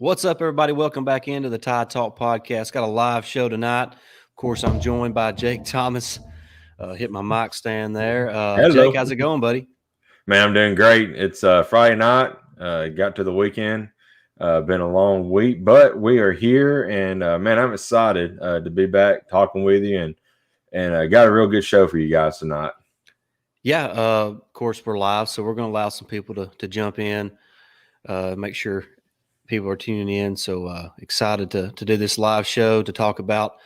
What's up, everybody? Welcome back into the Tide Talk podcast. Got a live show tonight. Of course, I'm joined by Jake Thomas. Hit my mic stand there. Jake, Hello, how's it going, buddy? man. I'm doing great. It's Friday night. Got to the weekend. Been a long week, but we are here, and man, I'm excited to be back talking with you, and got a real good show for you guys tonight. Yeah, of course, we're live, so we're going to allow some people to jump in, make sure people are tuning in. So excited to do this live show to talk about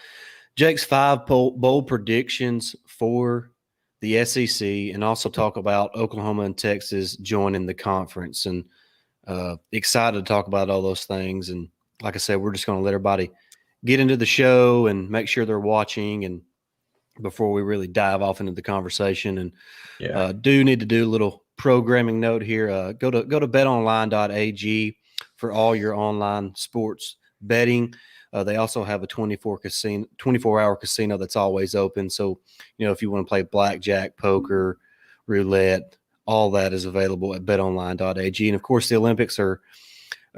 Jake's five bold predictions for the SEC, and also talk about Oklahoma and Texas joining the conference. And excited to talk about all those things. And like I said, we're just going to let everybody get into the show and make sure they're watching, and before we really dive off into the conversation. And Yeah, do need to do a little programming note here. Go to betonline.ag for all your online sports betting. They also have a 24-hour casino that's always open. So, if you want to play blackjack, poker, roulette, all that is available at betonline.ag. And of course, the Olympics are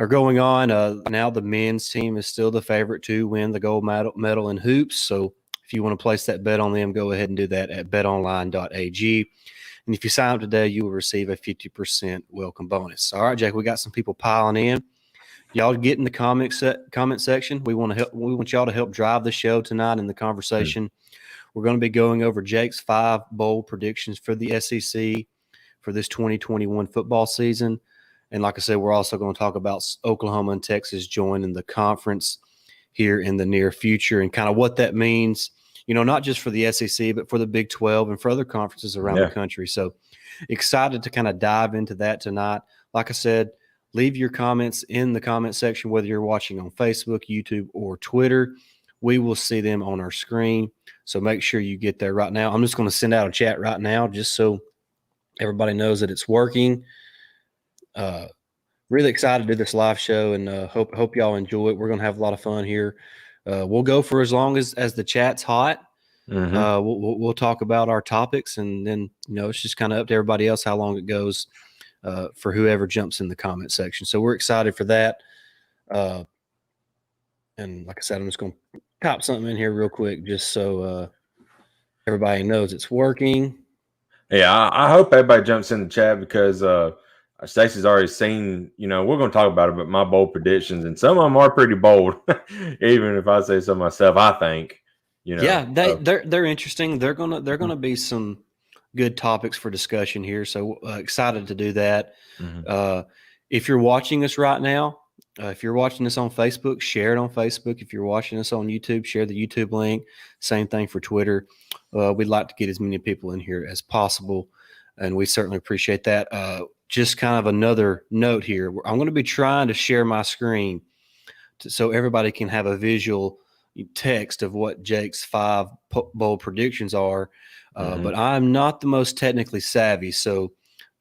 going on. Now the men's team is still the favorite to win the gold medal in hoops. So if you want to place that bet on them, go ahead and do that at betonline.ag. And if you sign up today, you will receive a 50% welcome bonus. All right, Jake, we got some people piling in. Y'all get in the comment section. We want y'all to help drive the show tonight in the conversation. We're going to be going over Jake's 5 bold predictions for the SEC for this 2021 football season. And like I said, we're also going to talk about Oklahoma and Texas joining the conference here in the near future, and kind of what that means, not just for the SEC, but for the Big 12 and for other conferences around the country. So excited to kind of dive into that tonight. Like I said, leave your comments in the comment section, whether you're watching on Facebook, YouTube, or Twitter. We will see them on our screen. So make sure you get there right now. I'm just going to send out a chat right now just so everybody knows that it's working. Really excited to do this live show, and hope y'all enjoy it. We're going to have a lot of fun here. We'll go for as long as the chat's hot. We'll talk about our topics, and then it's just kind of up to everybody else how long it goes for whoever jumps in the comment section. So we're excited for that. And like I said, I'm just going to pop something in here real quick just so everybody knows it's working. Yeah. I hope everybody jumps in the chat because Stacey's already seen. We're going to talk about it, but my bold predictions, and some of them are pretty bold, even if I say so myself. I think. Yeah, they're interesting. They're gonna be some good topics for discussion here. So excited to do that. If you're watching us right now, if you're watching this on Facebook, share it on Facebook. If you're watching us on YouTube, share the YouTube link. Same thing for Twitter. We'd like to get as many people in here as possible, and we certainly appreciate that. Just kind of another note here. I'm going to be trying to share my screen so everybody can have a visual text of what Jake's 5 bold predictions are. But I'm not the most technically savvy, so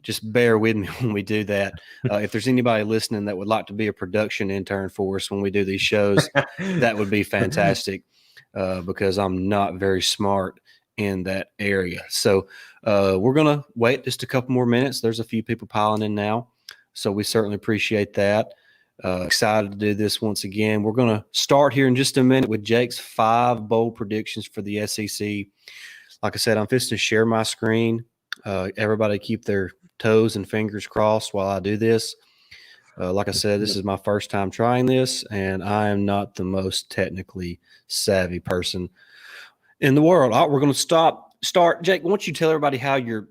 just bear with me when we do that. If there's anybody listening that would like to be a production intern for us when we do these shows, that would be fantastic because I'm not very smart in that area. So we're going to wait just a couple more minutes. There's a few people piling in now, so we certainly appreciate that. Excited to do this once again. We're going to start here in just a minute with Jake's 5 bold predictions for the SEC. Like I said, I'm fixing to share my screen. Everybody keep their toes and fingers crossed while I do this. Like I said, this is my first time trying this, and I am not the most technically savvy person in the world. We're going to start. Jake, why don't you tell everybody how your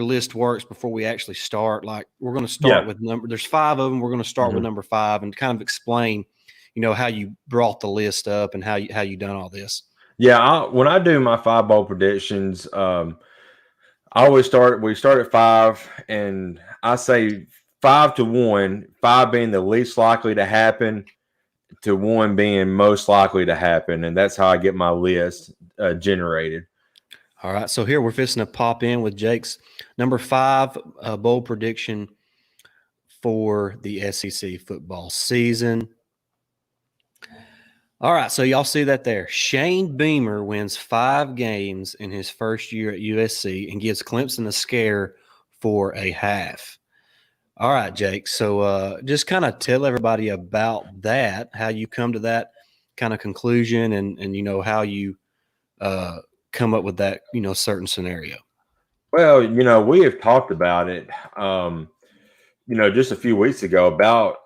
list works before we actually start? Like, we're going to start with there's 5 of them. We're going to start with number 5 and kind of explain, how you brought the list up and how you done all this. Yeah, when I do my 5 bowl predictions, I always start. We start at 5, and I say 5 to 1. 5 being the least likely to happen, to 1 being most likely to happen, and that's how I get my list generated. All right, so here we're fixing to pop in with Jake's number 5 bold prediction for the SEC football season. All right, so y'all see that there. Shane Beamer wins 5 games in his first year at USC and gives Clemson a scare for a half. All right, Jake. So just kind of tell everybody about that, how you come to that kind of conclusion and how you come up with that, certain scenario. Well, we have talked about it, just a few weeks ago about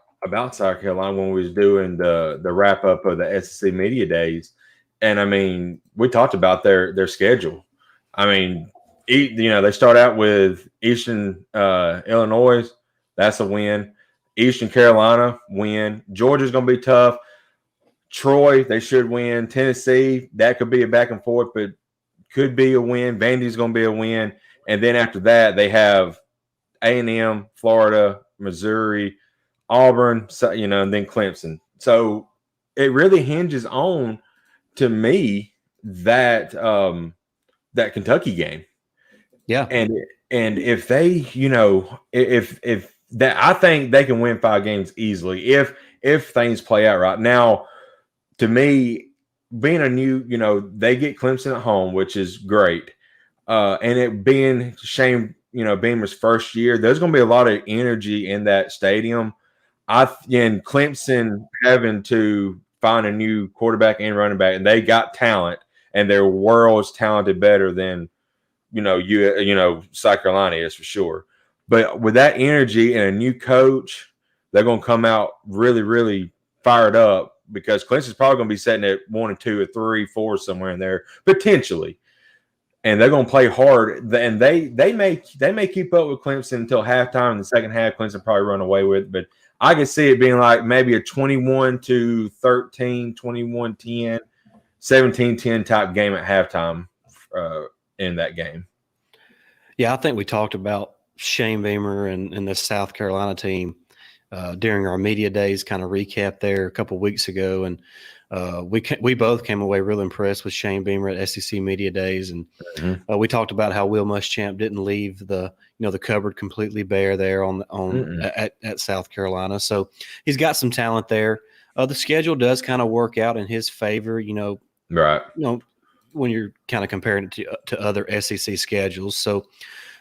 South Carolina when we was doing the wrap up of the SEC Media Days, and I mean, we talked about their schedule. I mean, they start out with Eastern Illinois, that's a win. Eastern Carolina, win. Georgia's going to be tough. Troy, they should win. Tennessee, that could be a back and forth, but could be a win. Vandy's going to be a win. And then after that, they have A&M, Florida, Missouri, Auburn, and then Clemson. So it really hinges on, to me, that that Kentucky game. Yeah. And if they, if that, I think they can win 5 games easily if things play out right. Now, to me, being a new, they get Clemson at home, which is great. And it being Shane, Beamer's first year, there's going to be a lot of energy in that stadium. And Clemson having to find a new quarterback and running back, and they got talent, and they're worlds talented better than, South Carolina is for sure. But with that energy and a new coach, they're going to come out really, really fired up, because Clemson's probably going to be sitting at 1 or 2 or 3, 4 somewhere in there potentially, and they're going to play hard. And they may keep up with Clemson until halftime. In the second half, Clemson probably run away with it. But I can see it being like maybe a 21-13, 21-10, 17-10 type game at halftime in that game. Yeah, I think we talked about Shane Beamer and the South Carolina team during our media days, kind of recap there a couple of weeks ago, and we both came away real impressed with Shane Beamer at SEC Media Days, and we talked about how Will Muschamp didn't leave the cupboard completely bare there at South Carolina. So he's got some talent there. The schedule does kind of work out in his favor, right? When you're kind of comparing it to other SEC schedules. So,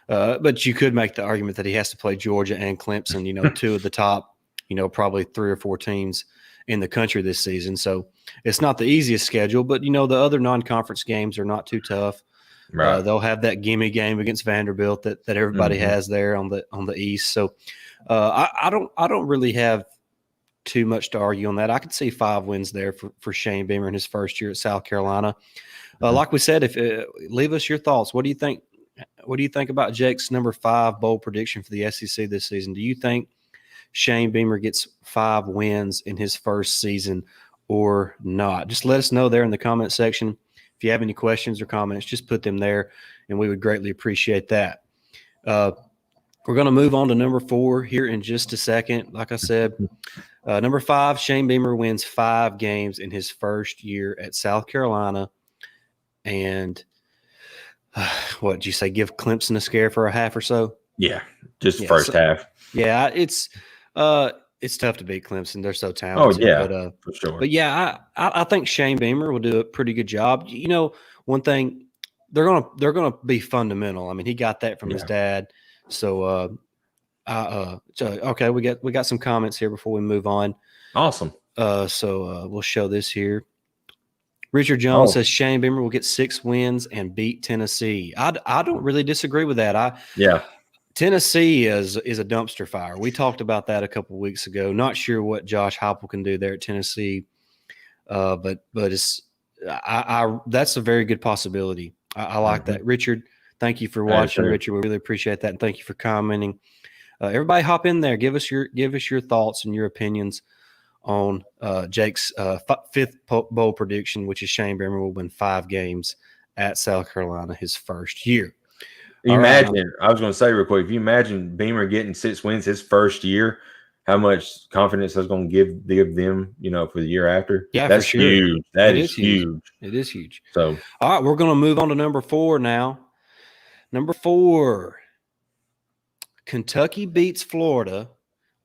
but you could make the argument that he has to play Georgia and Clemson, 2 of the top, probably 3 or 4 teams in the country this season. So it's not the easiest schedule, but the other non-conference games are not too tough. Right. They'll have that gimme game against Vanderbilt that everybody has there on the East. So I don't really have too much to argue on that. I could see 5 wins there for Shane Beamer in his first year at South Carolina. Like we said, leave us your thoughts. What do you think? What do you think about Jake's number 5 bold prediction for the SEC this season? Do you think Shane Beamer gets 5 wins in his first season or not? Just let us know there in the comment section. If you have any questions or comments, just put them there, and we would greatly appreciate that. We're going to move on to number 4 here in just a second. Like I said, number 5, Shane Beamer wins 5 games in his first year at South Carolina. And what did you say? Give Clemson a scare for a half or so? Yeah, first half. Yeah, it's tough to beat Clemson. They're so talented. Oh yeah, for sure. But yeah, I think Shane Beamer will do a pretty good job. One thing, they're gonna be fundamental. I mean, he got that from his dad. So okay, we got some comments here before we move on. Awesome. So we'll show this here. Richard Jones says Shane Beamer will get 6 wins and beat Tennessee. I don't really disagree with that. Tennessee is a dumpster fire. We talked about that a couple of weeks ago. Not sure what Josh Heupel can do there at Tennessee, but it's that's a very good possibility. I like that. Richard, thank you for watching. Richard, we really appreciate that, and thank you for commenting. Everybody, hop in there. Give us your thoughts and your opinions on Jake's 5th bowl prediction, which is Shane Beamer will win 5 games at South Carolina his first year. I was going to say real quick, if you imagine Beamer getting 6 wins his first year, how much confidence that's going to give them, for the year after? Yeah, that's for sure. Huge. That is huge. It is huge. So, all right, we're going to move on to number 4 now. Number 4, Kentucky beats Florida,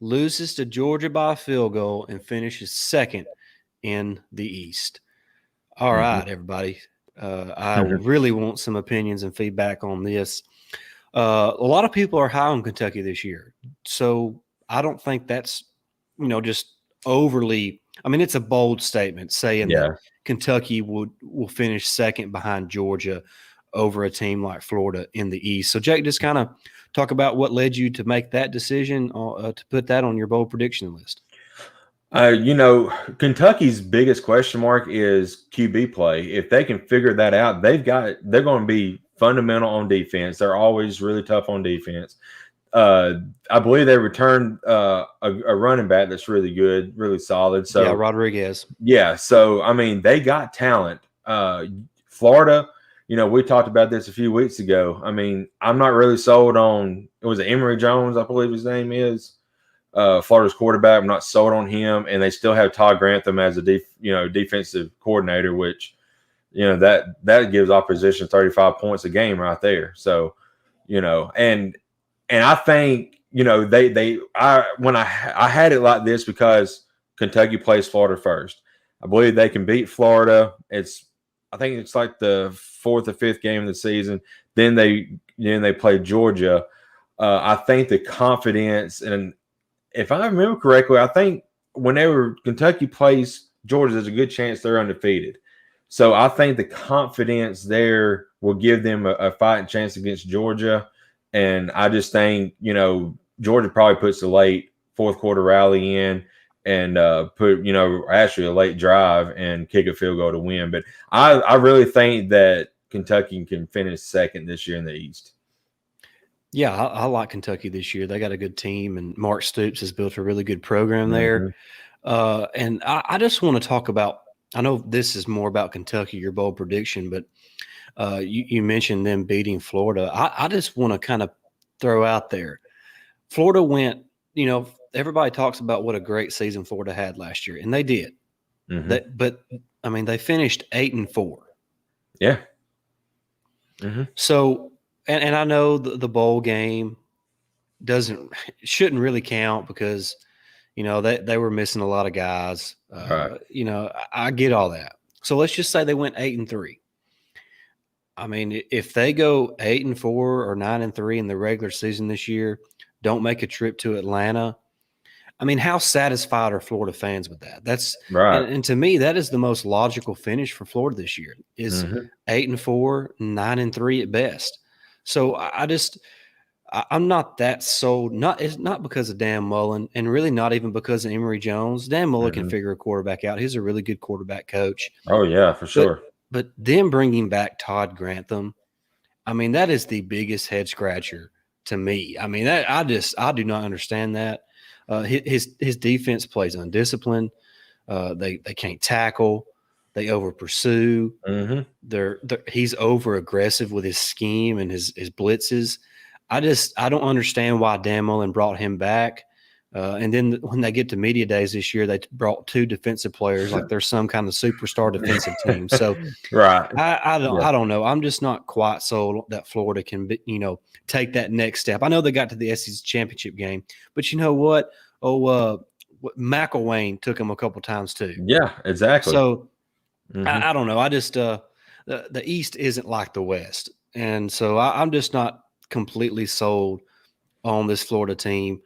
loses to Georgia by a field goal, and finishes 2nd in the East. All right, everybody. I really want some opinions and feedback on this. A lot of people are high on Kentucky this year, so I don't think that's just overly. I mean, it's a bold statement saying that Kentucky will finish second behind Georgia over a team like Florida in the East. So, Jake, just kind of talk about what led you to make that decision to put that on your bold prediction list. Kentucky's biggest question mark is QB play. If they can figure that out, they're going to be fundamental on defense. They're always really tough on defense. I believe they returned a running back that's really good, really solid. So yeah, Rodriguez. Yeah. So, I mean, they got talent. Florida, we talked about this a few weeks ago. I mean, I'm not really sold on, it was Emory Jones, I believe his name is. Florida's quarterback. I'm not sold on him, and they still have Todd Grantham as a defensive coordinator, which that gives opposition 35 points a game right there. So, and I think I had it like this because Kentucky plays Florida first. I believe they can beat Florida. I think it's like the 4th or 5th game of the season. Then they play Georgia. I think the confidence, and if I remember correctly, I think whenever Kentucky plays Georgia, there's a good chance they're undefeated. So I think the confidence there will give them a fighting chance against Georgia. And I just think, Georgia probably puts a late 4th quarter rally in and put, actually a late drive and kick a field goal to win. But I really think that Kentucky can finish second this year in the East. Yeah, I like Kentucky this year. They got a good team, and Mark Stoops has built a really good program there. And I just want to talk about – I know this is more about Kentucky, your bold prediction, but you mentioned them beating Florida. I just want to kind of throw out there. Florida went – everybody talks about what a great season Florida had last year, and they did. But, I mean, they finished 8-4. Yeah. So – And I know the bowl game shouldn't really count because, they were missing a lot of guys. Right. I get all that. So let's just say they went 8-3. I mean, if they go 8-4 or 9-3 in the regular season this year, don't make a trip to Atlanta. I mean, how satisfied are Florida fans with that? That's right. And to me, that is the most logical finish for Florida this year is 8-4, 9-3 at best. So I'm not that sold. It's not because of Dan Mullen, and really not even because of Emory Jones. Dan Mullen can figure a quarterback out. He's a really good quarterback coach. Oh yeah, for sure. But them bringing back Todd Grantham, I mean, that is the biggest head scratcher to me. I mean, I do not understand that. His defense plays undisciplined. They can't tackle. They over pursue. He's over aggressive with his scheme and his blitzes. I don't understand why Dan Mullen brought him back. And then when they get to media days this year, they brought 2 defensive players like they're some kind of superstar defensive team. So right, I don't know. I'm just not quite sold that Florida can take that next step. I know they got to the SEC championship game, but you know what? McElwain took them a couple times too. Yeah, exactly. So. I don't know. I just the East isn't like the West, and so I'm just not completely sold on this Florida team.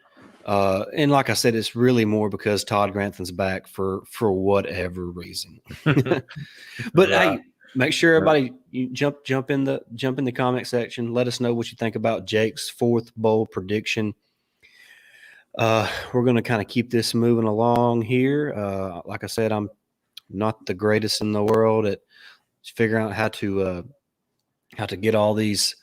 And like I said, it's really more because Todd Grantham's back for whatever reason. But hey, make sure everybody you jump in the comment section. Let us know what you think about Jake's 4th bold prediction. We're going to kind of keep this moving along here. Like I said, I'm not the greatest in the world at figuring out how to get all these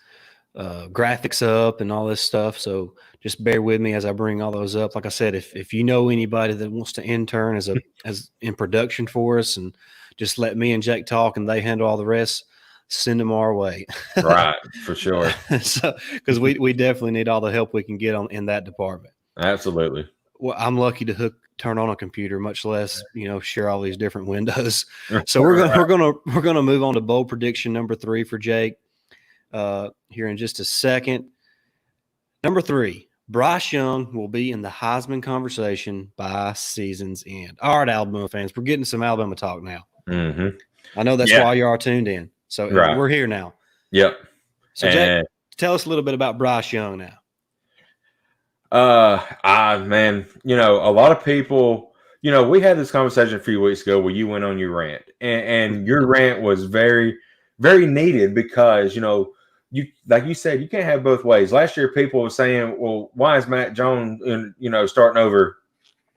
graphics up and all this stuff. So just bear with me as I bring all those up. Like I said, if you know anybody that wants to intern as in production for us, and just let me and Jake talk and they handle all the rest, send them our way. Right, for sure. So because we definitely need all the help we can get in that department. Absolutely. Well, I'm lucky to turn on a computer, much less share all these different windows. So we're gonna move on to bold prediction number 3 for Jake here in just a second. Number 3, Bryce Young will be in the Heisman conversation by season's end. All right, Alabama fans, we're getting some Alabama talk now. I know that's why you are tuned in. So we're here now. Yep. So Jake, tell us a little bit about Bryce Young now. Man, a lot of people, we had this conversation a few weeks ago where you went on your rant, and your rant was very, very needed because, you, like you said, you can't have both ways. Last year, people were saying, well, why is Matt Jones, starting over,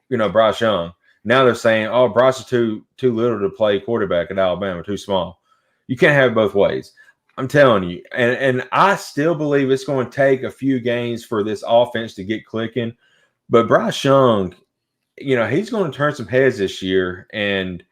Bryce Young? Now they're saying, oh, Bryce is too little to play quarterback at Alabama, too small. You can't have it both ways. I'm telling you. And I still believe it's going to take a few games for this offense to get clicking. But Bryce Young, he's going to turn some heads this year. And,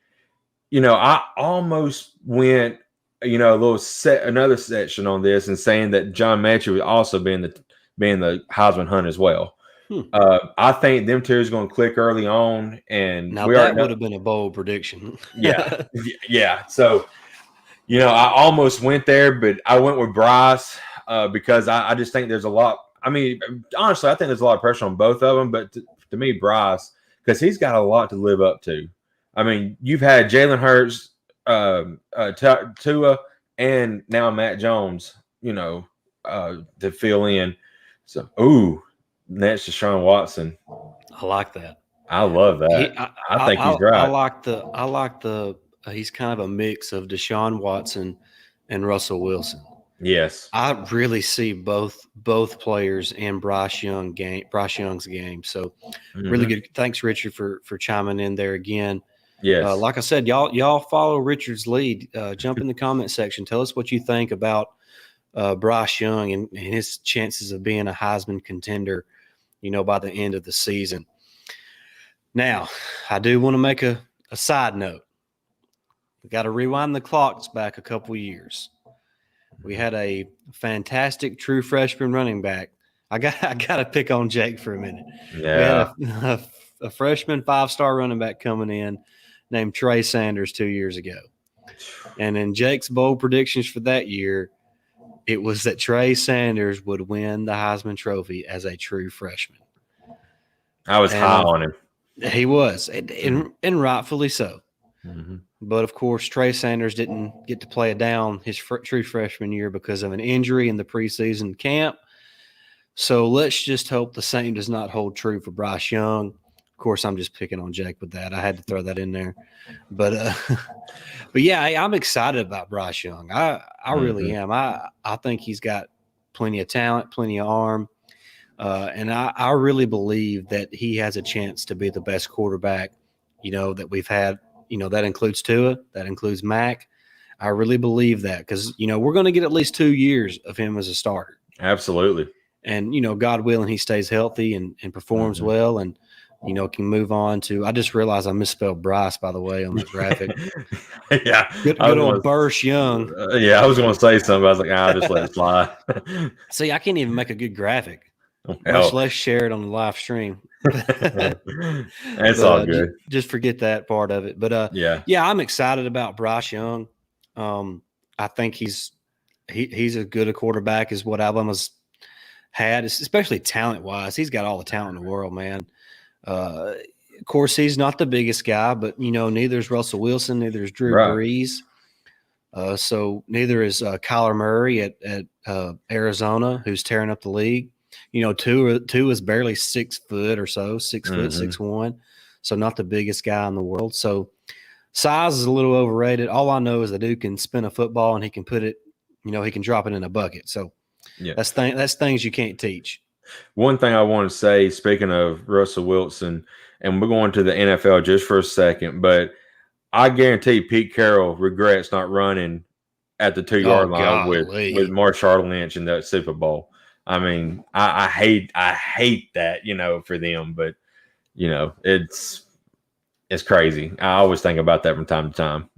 I almost went, another section on this and saying that John Mechie would also be in the Heisman hunt as well. I think them two is going to click early on, and now that would have been a bold prediction. yeah. So, I almost went there, but I went with Bryce because I just think there's a lot. I mean, honestly, I think there's a lot of pressure on both of them, but to me, Bryce, because he's got a lot to live up to. I mean, you've had Jalen Hurts, Tua, and now Matt Jones, to fill in. So, next Deshaun Watson. I like that. I love that. I think he's right. I like the he's kind of a mix of Deshaun Watson and Russell Wilson. Yes. I really see both players in Bryce Young's game. So really good. Thanks, Richard, for chiming in there again. Yes. Like I said, y'all follow Richard's lead. Jump in the comment section. Tell us what you think about Bryce Young and his chances of being a Heisman contender, by the end of the season. Now, I do want to make a side note. We got to rewind the clocks back a couple years. We had a fantastic true freshman running back. I got to pick on Jake for a minute. Yeah. We had a freshman 5-star running back coming in named Trey Sanders 2 years ago. And in Jake's bold predictions for that year, it was that Trey Sanders would win the Heisman Trophy as a true freshman. I was high on him. He was, and rightfully so. Mm-hmm. But, of course, Trey Sanders didn't get to play it down his true freshman year because of an injury in the preseason camp. So let's just hope the same does not hold true for Bryce Young. Of course, I'm just picking on Jake with that. I had to throw that in there. But yeah, I'm excited about Bryce Young. I really am. I think he's got plenty of talent, plenty of arm. And I really believe that he has a chance to be the best quarterback, that we've had. That includes Tua, that includes Mac. I really believe that because, we're going to get at least 2 years of him as a starter. Absolutely. And, God willing, he stays healthy and performs well and, can move on to – I just realized I misspelled Bryce, by the way, on that graphic. Yeah. Good old Bryce Young. Yeah, I was going to say something. I was like, I'll just let it slide. See, I can't even make a good graphic, much less share it on the live stream. That's all good. Just forget that part of it. But yeah, I'm excited about Bryce Young. I think he's as good a quarterback as what Alabama's had, especially talent wise. He's got all the talent in the world, man. Of course, he's not the biggest guy, but neither is Russell Wilson, neither is Drew Brees. So neither is Kyler Murray at Arizona, who's tearing up the league. Tua is barely 6 foot or so, 6 foot, 6'1", so not the biggest guy in the world. So size is a little overrated. All I know is the dude can spin a football and he can put it, he can drop it in a bucket. So that's things you can't teach. One thing I want to say, speaking of Russell Wilson, and we're going to the NFL just for a second, but I guarantee Pete Carroll regrets not running at the 2-yard line with Marshawn Lynch in that Super Bowl. I mean, I hate that, for them, but it's crazy. I always think about that from time to time.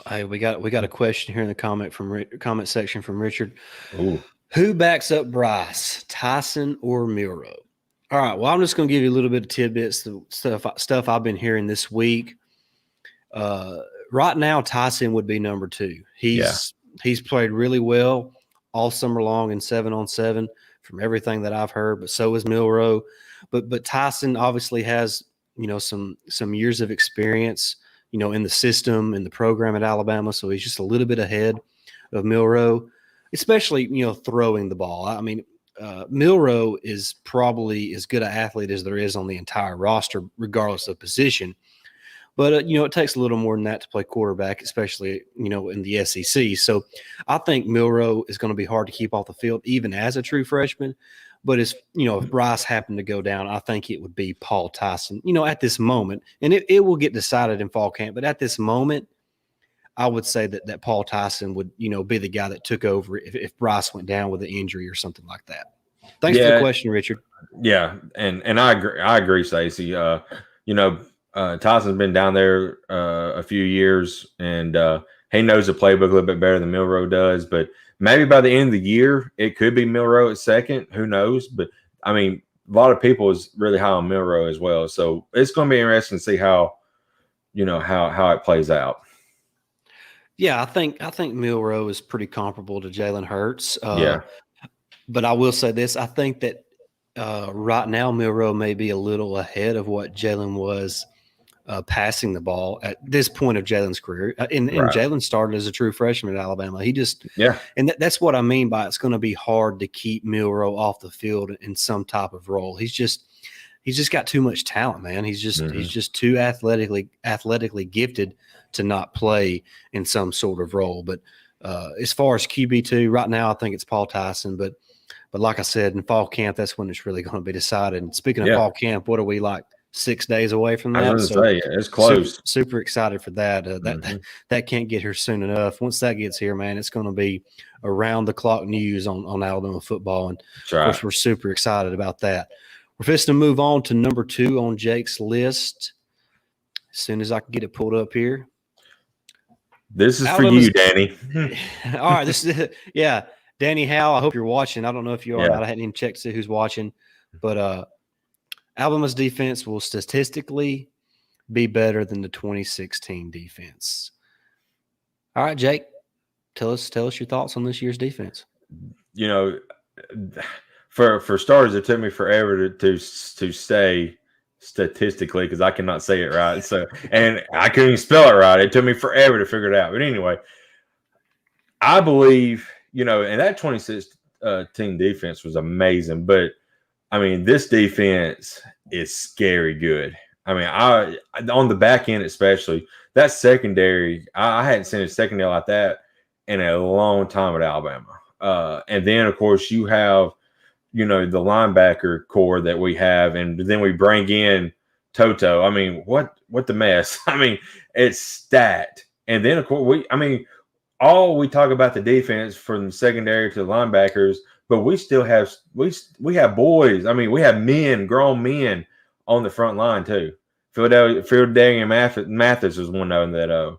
Hey, we got a question here in the comment section from Richard. Ooh. Who backs up Bryce, Tyson or Milroe? All right. Well, I'm just going to give you a little bit of tidbits, stuff I've been hearing this week. Right now, Tyson would be number 2. He's played really well all summer long in 7-on-7 from everything that I've heard, but so is Milroe. But Tyson obviously has, some years of experience, in the system, in the program at Alabama, so he's just a little bit ahead of Milroe. especially, throwing the ball. I mean, Milroe is probably as good an athlete as there is on the entire roster, regardless of position. But, it takes a little more than that to play quarterback, especially, in the SEC. So I think Milroe is going to be hard to keep off the field, even as a true freshman. But if Bryce happened to go down, I think it would be Paul Tyson, at this moment. And it will get decided in fall camp. But at this moment, I would say that Paul Tyson would, be the guy that took over if Bryce went down with an injury or something like that. Thanks for the question, Richard. Yeah, and I agree, Stacey. Tyson's been down there a few years, and he knows the playbook a little bit better than Milroe does. But maybe by the end of the year, it could be Milroe at second. Who knows? But I mean, a lot of people is really high on Milroe as well. So it's going to be interesting to see how it plays out. Yeah, I think Milroe is pretty comparable to Jalen Hurts. Yeah. But I will say this: I think that right now Milroe may be a little ahead of what Jalen was passing the ball at this point of Jalen's career. And Jalen started as a true freshman at Alabama. And that's what I mean by it's going to be hard to keep Milroe off the field in some type of role. He's just got too much talent, man. He's just too athletically gifted to not play in some sort of role. But as far as QB2, right now I think it's Paul Tyson. But like I said, in fall camp, that's when it's really going to be decided. And speaking of fall camp, what are we, like 6 days away from that? I was going to say, it's close. Super excited for that. That can't get here soon enough. Once that gets here, man, it's going to be around the clock news on Alabama football. And of course, we're super excited about that. We're fixing to move on to number 2 on Jake's list. As soon as I can get it pulled up here. This is Alabama's, for you, Danny. All right. This is Danny Howe, I hope you're watching. I don't know if you are. I hadn't even checked to see who's watching. But Alabama's defense will statistically be better than the 2016 defense. All right, Jake, tell us your thoughts on this year's defense. For starters, it took me forever to say statistically because I cannot say it right. So, and I couldn't even spell it right. It took me forever to figure it out. But anyway, I believe – and that 2016 defense was amazing. But, I mean, this defense is scary good. I mean, on the back end especially, that secondary, I hadn't seen a secondary like that in a long time at Alabama. And then, of course, you have, the linebacker core that we have, and then we bring in Toto. I mean, what the mess? I mean, it's stacked. And then, of course, we talk about the defense from the secondary to the linebackers, but we still have we have boys. I mean, we have grown men on the front line too. Philadelphia Mathis was one of them that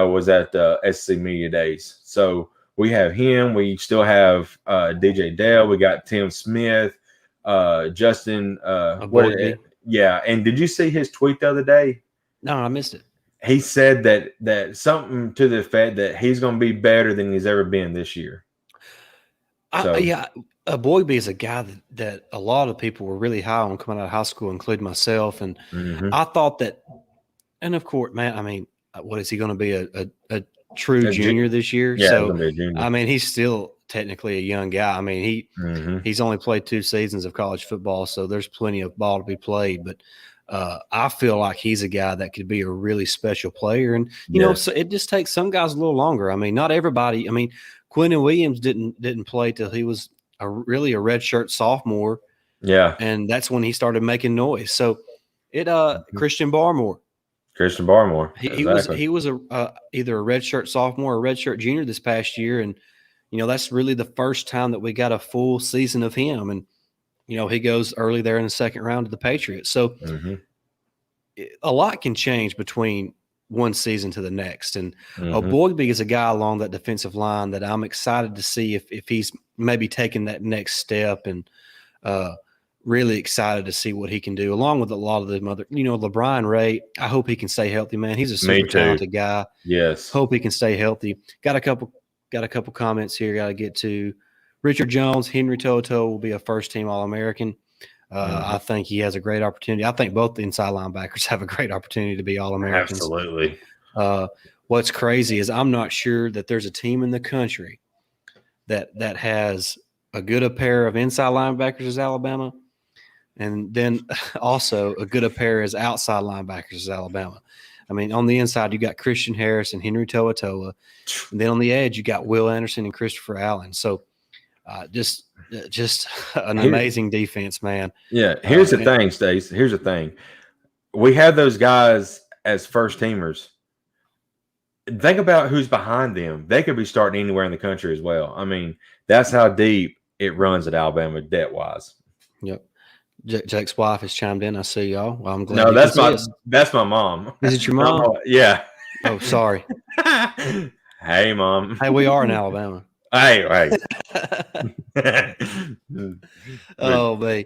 was at SC Media Days. So we have him. We still have DJ Dale. We got Tim Smith, Justin. Yeah. And did you see his tweet the other day? No, I missed it. He said that something to the effect that he's going to be better than he's ever been this year. Boygby is a guy that a lot of people were really high on coming out of high school, including myself. And I thought that, and of course, man, I mean, what is he going to be a true junior this year? Yeah, so be a junior. I mean, he's still technically a young guy. I mean, he's only played 2 seasons of college football, so there's plenty of ball to be played. But I feel like he's a guy that could be a really special player. And, so it just takes some guys a little longer. I mean, not everybody. I mean, Quentin Williams didn't play till he was really a redshirt sophomore. Yeah. And that's when he started making noise. So Christian Barmore. Exactly. He was either a redshirt sophomore or a redshirt junior this past year. And, that's really the first time that we got a full season of him. And, he goes early there in the second round to the Patriots. So a lot can change between one season to the next. And Boygby is a guy along that defensive line that I'm excited to see if he's maybe taking that next step, and really excited to see what he can do along with a lot of the other, LeBron Ray. I hope he can stay healthy, man. He's a super talented guy. Yes. Hope he can stay healthy. Got a couple comments here. Got to get to Richard Jones. Henry Toto will be a first-team All-American. I think he has a great opportunity. I think both the inside linebackers have a great opportunity to be All-Americans. Absolutely. What's crazy is I'm not sure that there's a team in the country that has a good a pair of inside linebackers as Alabama, and then also a good a pair as outside linebackers as Alabama. I mean, on the inside, you got Christian Harris and Henry Toa, and then on the edge, you got Will Anderson and Christopher Allen. So just an amazing defense, man. Yeah. Here's the thing, Stace. Here's the thing. We have those guys as first teamers. Think about who's behind them. They could be starting anywhere in the country as well. I mean, that's how deep it runs at Alabama debt-wise. Yep. Jake's wife has chimed in. I see y'all. Well, I'm glad. No, that's my mom. Is it your mom? Yeah. Oh, sorry. Hey, Mom. Hey, we are in Alabama. Hey. Oh, man.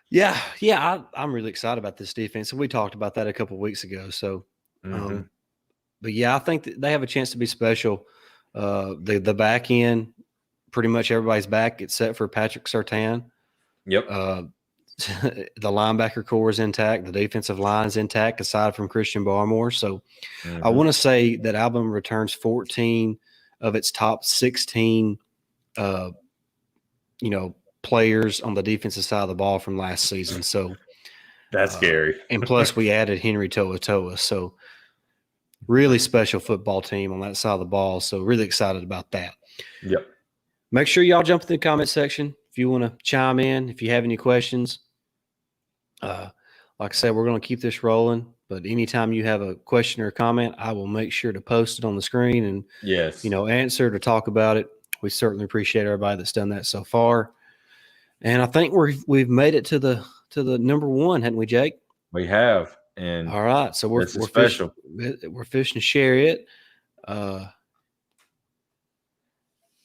Yeah. Yeah. I'm really excited about this defense. And we talked about that a couple of weeks ago. So, but yeah, I think that they have a chance to be special. The back end, pretty much everybody's back except for Patrick Surtain. Yep. The linebacker core is intact. The defensive line is intact, aside from Christian Barmore. So, I want to say that Alabama returns 14 of its top 16, players on the defensive side of the ball from last season. So that's scary. And plus, we added Henry Toa. So, really special football team on that side of the ball. So, really excited about that. Yep. Make sure y'all jump in the comment section if you want to chime in, if you have any questions. Like I said, we're going to keep this rolling, but anytime you have a question or a comment, I will make sure to post it on the screen and, answer to talk about it. We certainly appreciate everybody that's done that so far. And I think we've made it to the number one, hadn't we, Jake? We have. And all right. So we're special. We're fishing to share it.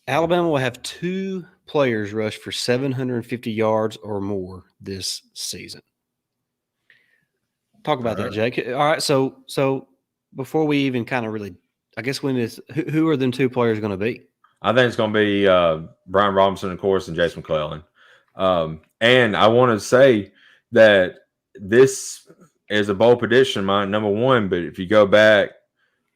Alabama will have 2 players rush for 750 yards or more this season. Talk about that, Jake. All right. So before we even kind of really, I guess who are them 2 players going to be? I think it's going to be Brian Robinson, of course, and Jason McClellan. And I want to say that this is a bold prediction, my number 1. But if you go back,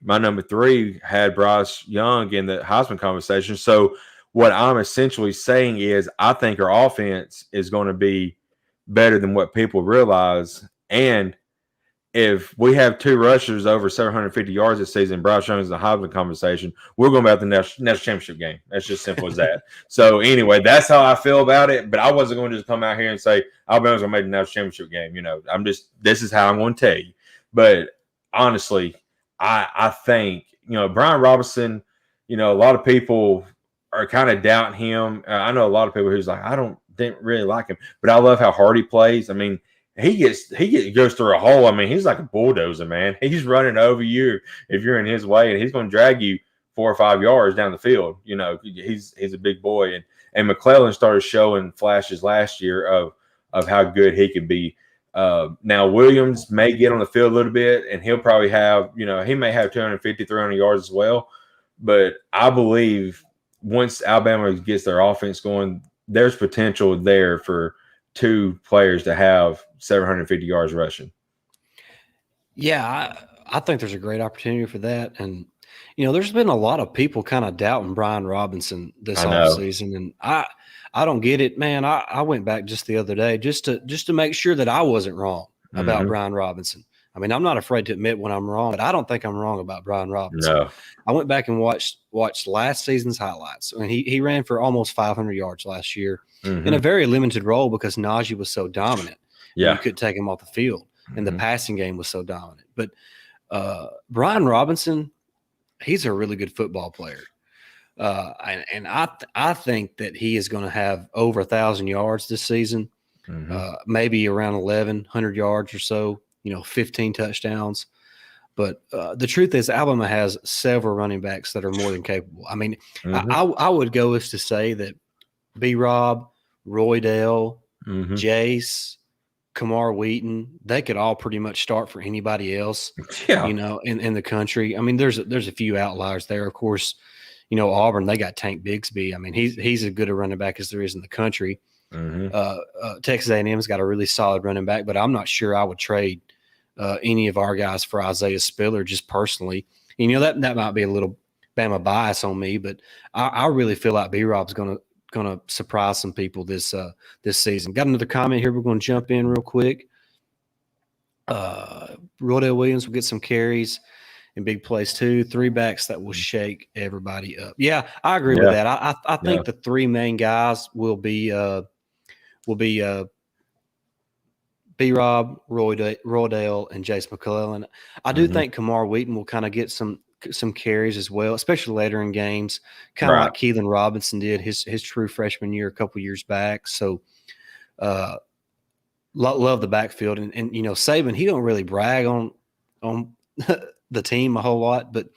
my number 3 had Bryce Young in the Heisman conversation. So what I'm essentially saying is I think our offense is going to be better than what people realize. And if we have 2 rushers over 750 yards this season, Bryce Young is the Heisman conversation, we're going to be at the national championship game. That's just simple as that. So anyway, that's how I feel about it. But I wasn't going to just come out here and say Alabama's going to make the national championship game. This is how I'm going to tell you. But honestly, I think, Brian Robinson, a lot of people are kind of doubting him. I know a lot of people who's like, didn't really like him, but I love how hard he plays. I mean, he goes through a hole. I mean, he's like a bulldozer, man. He's running over you if you're in his way, and he's going to drag you 4 or 5 yards down the field. He's a big boy, and McClellan started showing flashes last year of how good he could be. Now Williams may get on the field a little bit, and he'll probably have, he may have 250, 300 yards as well. But I believe once Alabama gets their offense going, there's potential there for 2 players to have 750 yards rushing. Yeah, I think there's a great opportunity for that. And, there's been a lot of people kind of doubting Brian Robinson this offseason. And I don't get it, man. I went back just the other day just to make sure that I wasn't wrong about Brian Robinson. I mean, I'm not afraid to admit when I'm wrong, but I don't think I'm wrong about Brian Robinson. No. I went back and watched last season's highlights. I mean, he ran for almost 500 yards last year in a very limited role because Najee was so dominant. Yeah. You couldn't take him off the field, and the passing game was so dominant. But Brian Robinson, he's a really good football player. And I think that he is going to have over 1,000 yards this season, maybe around 1,100 yards or so, 15 touchdowns. But the truth is Alabama has several running backs that are more than capable. I mean, I would go as to say that B-Rob, Roydell, Jace, Kamar Wheaton, they could all pretty much start for anybody else, in the country. I mean, there's a few outliers there. Of course, Auburn, they got Tank Bigsby. I mean, he's as good a running back as there is in the country. Texas A&M's got a really solid running back, but I'm not sure I would trade any of our guys for Isaiah Spiller just personally. That might be a little Bama bias on me, but I really feel like B-Rob's gonna surprise some people this season. Got another comment here. We're going to jump in real quick. Rodale Williams will get some carries in big plays too. 3 backs that will shake everybody up. Yeah, I agree with that. I think the 3 main guys will be B-Rob, Rodale, and Jace McClellan. I do think Kamar Wheaton will kind of get some carries as well, especially later in games, kind of like Keelan Robinson did his true freshman year a couple years back. So love the backfield. And Saban, he don't really brag on the team a whole lot, but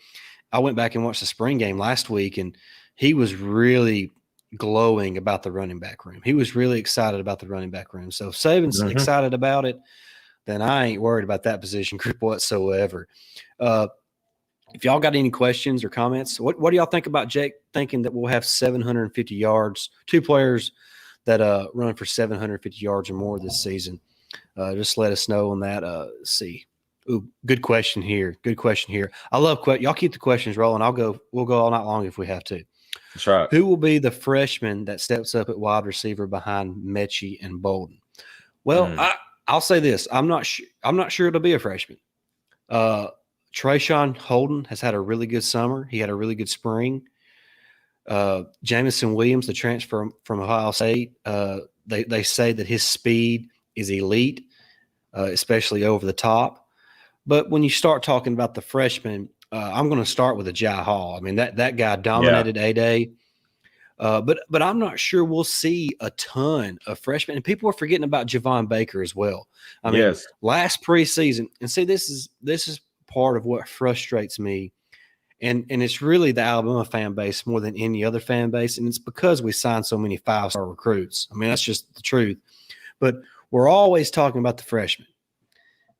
I went back and watched the spring game last week, and he was really glowing about the running back room. He was really excited about the running back room. So if Saban's excited about it, then I ain't worried about that position group whatsoever. If y'all got any questions or comments, what do y'all think about Jake thinking that we'll have 750 yards, 2 players that run for 750 yards or more this season? Just let us know on that. See. Ooh, good question here. I love y'all keep the questions rolling. We'll go all night long if we have to. That's right. Who will be the freshman that steps up at wide receiver behind Mechie and Bolden? Well, I'll say this. I'm not sure it'll be a freshman. Trayshawn Holden has had a really good summer. He had a really good spring. Jamison Williams, the transfer from Ohio State, they say that his speed is elite, especially over the top. But when you start talking about the freshmen, I'm going to start with Jai Hall. I mean, that guy dominated A-Day. But I'm not sure we'll see a ton of freshmen. And people are forgetting about Javon Baker as well. I mean, last preseason, and see, this is part of what frustrates me. And it's really the Alabama fan base more than any other fan base. And it's because we signed so many 5-star recruits. I mean, that's just the truth. But we're always talking about the freshmen.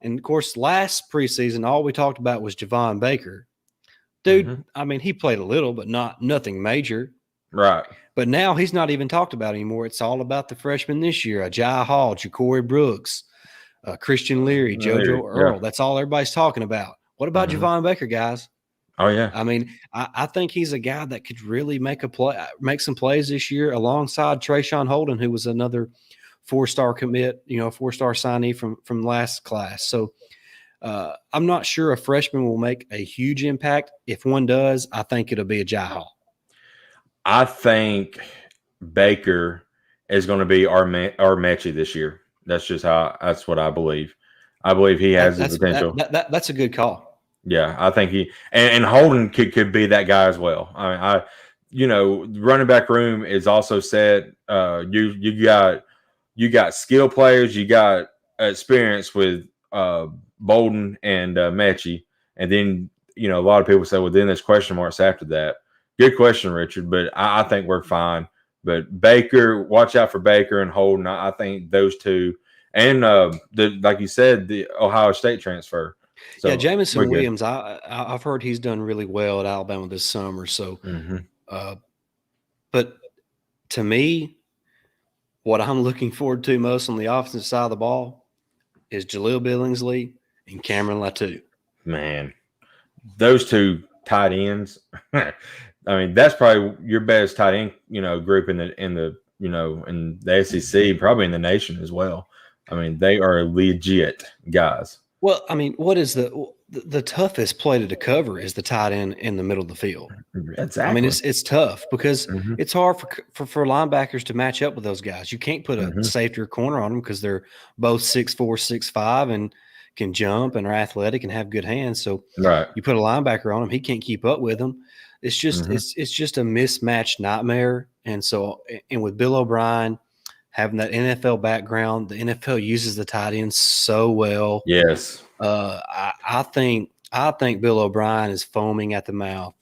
And, of course, last preseason, all we talked about was Javon Baker. Dude, I mean, he played a little, but nothing major. Right. But now he's not even talked about anymore. It's all about the freshmen this year. Jai Hall, Ja'Cory Brooks, Christian Leary, JoJo Earl. That's all everybody's talking about. What about Javon Baker, guys? Oh, yeah. I mean, I think he's a guy that could really make some plays this year alongside Trayshawn Holden, who was another 4-star commit, 4-star signee from last class. So I'm not sure a freshman will make a huge impact. If one does, I think it'll be Jai Hall. I think Baker is going to be our Mechie this year. That's what I believe. I believe he has the potential. That's a good call. Yeah, I think he and Holden could be that guy as well. I mean, running back room is also set. You got skill players, you got experience with Bolden and Mechie, and then a lot of people say, well, then there's question marks after that. Good question, Richard, but I think we're fine. But Baker, watch out for Baker and Holden. I think those two, and like you said, the Ohio State transfer. So yeah, Jamison Williams. I've heard he's done really well at Alabama this summer. So, but to me, what I'm looking forward to most on the offensive side of the ball is Jaleel Billingsley and Cameron Latu. Man, those two tight ends. I mean, that's probably your best tight end, group in the SEC, probably in the nation as well. I mean, they are legit guys. Well, I mean, what is the toughest play to cover is the tight end in the middle of the field. Exactly. I mean, it's tough because it's hard for linebackers to match up with those guys. You can't put a safety or corner on them because they're both 6'4", 6'5", and can jump and are athletic and have good hands. So you put a linebacker on him, he can't keep up with them. It's just it's just a mismatched nightmare. And so, and with Bill O'Brien having that NFL background, the NFL uses the tight ends so well. Yes. I think Bill O'Brien is foaming at the mouth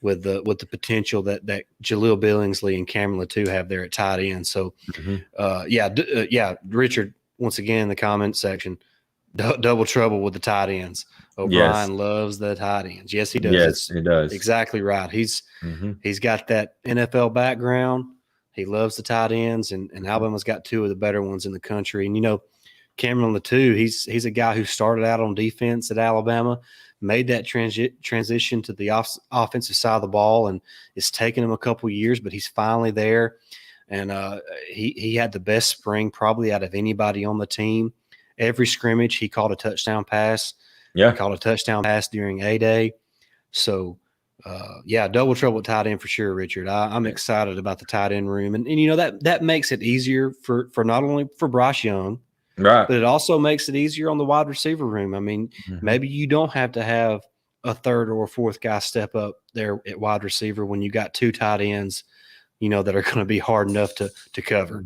with the potential that Jaleel Billingsley and Cameron Latu have there at tight end. So, Richard, once again in the comment section, double trouble with the tight ends. O'Brien loves the tight ends. Yes, he does. Yes, he does. Exactly right. He's got that NFL background. He loves the tight ends, and Alabama's got 2 of the better ones in the country. And, Cameron Latou, he's a guy who started out on defense at Alabama, made that transition to the offensive side of the ball, and it's taken him a couple years, but he's finally there. And he had the best spring probably out of anybody on the team. Every scrimmage, he caught a touchdown pass. Yeah. He caught a touchdown pass during A-Day. So, double trouble at tight end for sure, Richard. I'm excited about the tight end room. And that makes it easier for not only for Bryce Young, right, but it also makes it easier on the wide receiver room. I mean, maybe you don't have to have a third or fourth guy step up there at wide receiver when you got two tight ends, that are going to be hard enough to cover.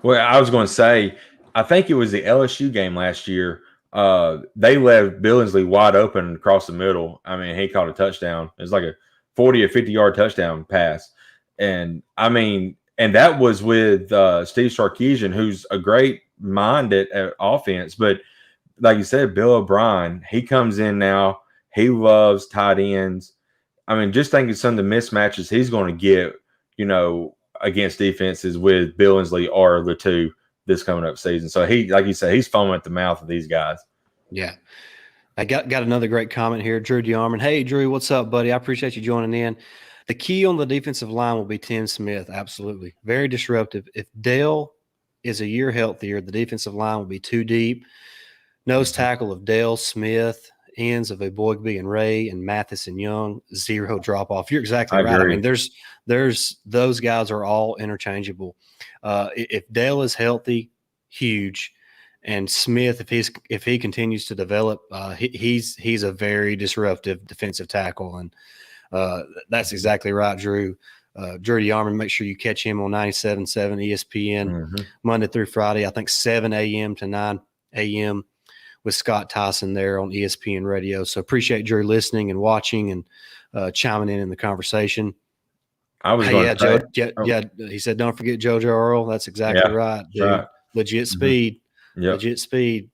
Well, I was going to say, I think it was the LSU game last year. They left Billingsley wide open across the middle. I mean, he caught a touchdown. It was like a 40 or 50-yard touchdown pass. And I mean, and that was with Steve Sarkisian, who's a great mind at offense. But like you said, Bill O'Brien, he comes in now. He loves tight ends. I mean, just thinking some of the mismatches he's going to get, against defenses with Billingsley or Latou this coming up season. So he, like you said, he's foaming at the mouth of these guys. Yeah. I got another great comment here. Drew DeArmond. Hey, Drew, what's up, buddy? I appreciate you joining in. The key on the defensive line will be Tim Smith. Absolutely. Very disruptive. If Dale is a year healthier, the defensive line will be too deep. Nose tackle of Dale, Smith, ends of Eboigbe and Ray, and Mathis and Young, zero drop off. You're exactly right. I mean, there's those guys are all interchangeable. If Dale is healthy, huge. And Smith, if he continues to develop, he's a very disruptive defensive tackle, and that's exactly right, Drew. Drew DeArmond, make sure you catch him on 97.7 ESPN Monday through Friday. I think 7 a.m. to 9 a.m. with Scott Tyson there on ESPN Radio. So appreciate Drew listening and watching and chiming in the conversation. I was going to say, he said, don't forget JoJo Earl. That's exactly right, dude. Right. Legit speed. Yep. Legit speed.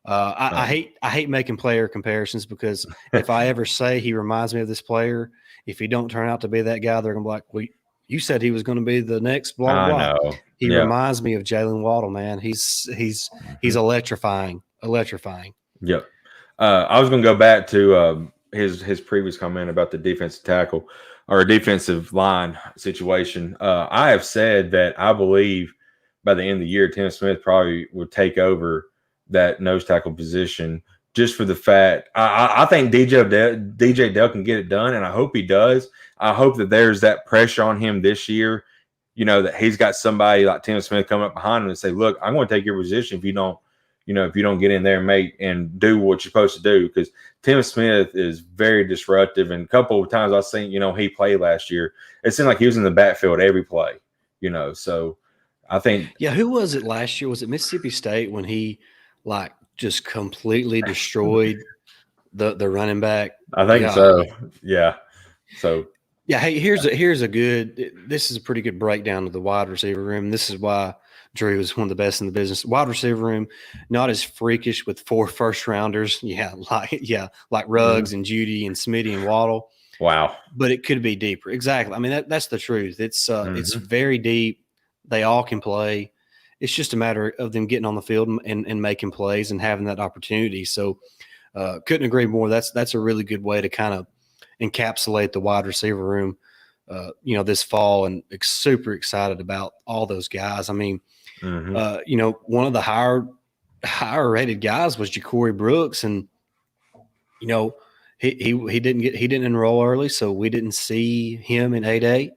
I hate making player comparisons because if I ever say he reminds me of this player, if he don't turn out to be that guy, they're gonna be like, well, you said he was going to be the next blah blah. Blah. He reminds me of Jalen Waddle, man. He's electrifying. Yep. I was going to go back to his previous comment about the defensive tackle or defensive line situation. I have said that I believe by the end of the year, Tim Smith probably would take over that nose tackle position just for the fact I think DJ Dell can get it done, and I hope he does. I hope that there's that pressure on him this year, that he's got somebody like Tim Smith coming up behind him and say, look, I'm going to take your position if you don't get in there and do what you're supposed to do, because Tim Smith is very disruptive. And a couple of times I've seen, he played last year. It seemed like he was in the backfield every play, so I think. Yeah. Who was it last year? Was it Mississippi State when he just completely destroyed the running back? I think so. Yeah. So. Yeah. Hey, this is a pretty good breakdown of the wide receiver room. This is why Drew is one of the best in the business. Wide receiver room, not as freakish with 4 first-rounders. Like Ruggs and Judy and Smitty and Waddle. Wow. But it could be deeper. Exactly. I mean, that's the truth. It's very deep. They all can play. It's just a matter of them getting on the field and making plays and having that opportunity. So couldn't agree more. That's a really good way to kind of encapsulate the wide receiver room, this fall, and super excited about all those guys. I mean, one of the higher rated guys was Ja'Cory Brooks, and he didn't enroll early, so we didn't see him in A-Day.